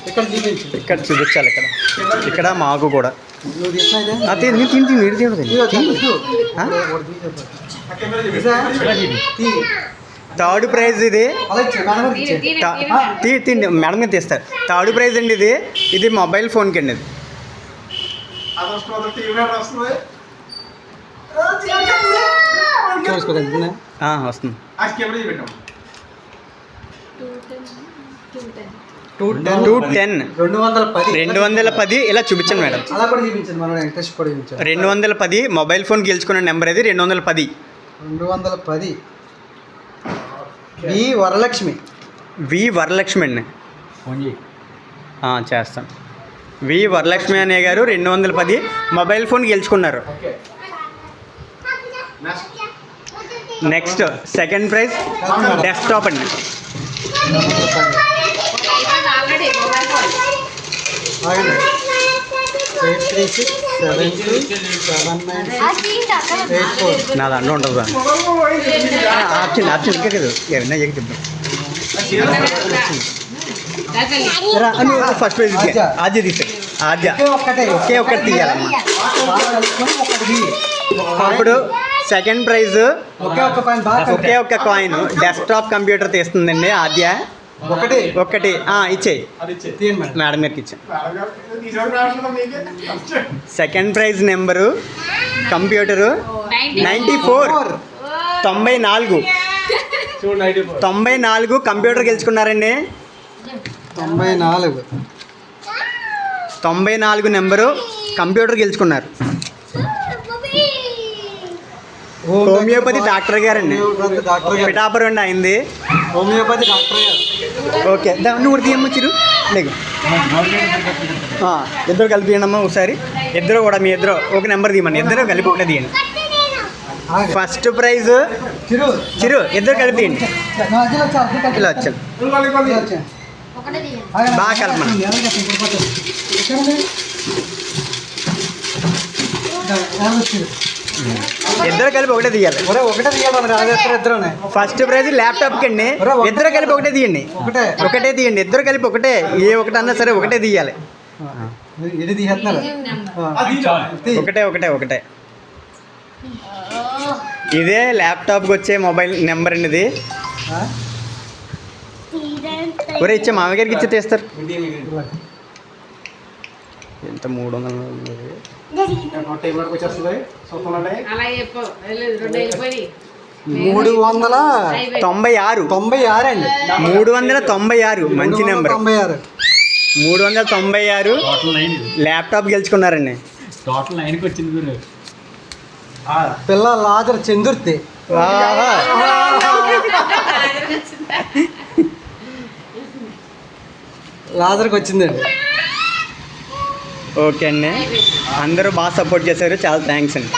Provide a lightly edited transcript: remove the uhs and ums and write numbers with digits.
ఇక్కడ చూపించాలి. ఇక్కడ మాకు కూడా థర్డ్ ప్రైజ్ ఇది. తిండి మేడం మీద తీస్తారు. థర్డ్ ప్రైజ్ అండి ఇది. ఇది మొబైల్ ఫోన్కి అండి. ఇది వస్తుంది. 210 ఇలా చూపించండి మేడం. 210 మొబైల్ ఫోన్ గెలుచుకున్న నెంబర్ అది 210. వి వరలక్ష్మి అండి. చేస్తాను. వి వరలక్ష్మి అనే గారు 210 మొబైల్ ఫోన్ గెలుచుకున్నారు. నెక్స్ట్ సెకండ్ ప్రైజ్ డెస్క్టాప్ అండి. నా దాంట్లో ఉంటుంది. ఆప్షన్ ఇంకా కదా ఏమన్నా చెప్తాం. ఫస్ట్ ప్రైజ్ ఆద్య తీసే. ఆద్య ఒకే ఒక్కటి తీయాలమ్మా. అప్పుడు సెకండ్ ప్రైజ్ ఒకే ఒక్క కాయిన్ డెస్క్టాప్ కంప్యూటర్ తీస్తుందండి ఆద్య. ఒకటి ఇచ్చేయి మేడం గారికి ఇచ్చాను. Second prize number computer 94 computer గెలుచుకున్నారండి. 94 నెంబరు కంప్యూటర్ గెలుచుకున్నారు. హోమియోపతి డాక్టర్ గారండి. పిఠాపురం అండి అయింది. హోమియోపతి డాక్టర్ గారు. ఓకే నువ్వు తీయమ్మచ్చిరు లేకు. ఇద్దరు కలిపి తీయండి ఒకసారి. ఇద్దరు కూడా మీ ఇద్దరు ఒక నెంబర్ తీయమని. ఇద్దరు కలిపి ఒకటే తీయండి. ఫస్ట్ ప్రైజ్ చిరు ఇద్దరు కలిపి తీయండి. ఇలా వచ్చాను బాగా కలపమని. ఇద్దరు కలిపి ఒకటే తీయాలి. ఫస్ట్ ప్రైజ్ ల్యాప్టాప్కి అండి. ఇద్దరు కలిపి ఒకటే తీయండి. ఒకటే తీయండి. ఇద్దరు కలిపి ఒకటే. ఏ ఒకటి అన్నా సరే ఒకటే తీయాలి. ఒకటే. ఇదే ల్యాప్టాప్కి వచ్చే మొబైల్ నెంబర్ అండి ఇది. ఒరే ఇచ్చే మామగారికి ఇచ్చి తీస్తారు. ఎంత 396. 396 మంచి నెంబర్. 396 ల్యాప్టాప్ గెలుచుకున్నారండి. టోటల్ 9కి వచ్చింది గురు. పిల్ల లాజర్ చందుర్తి. లాజర్కి వచ్చిందండి. ఓకే అండి అందరూ బాగా సపోర్ట్ చేశారు. చాలా థ్యాంక్స్ అండి.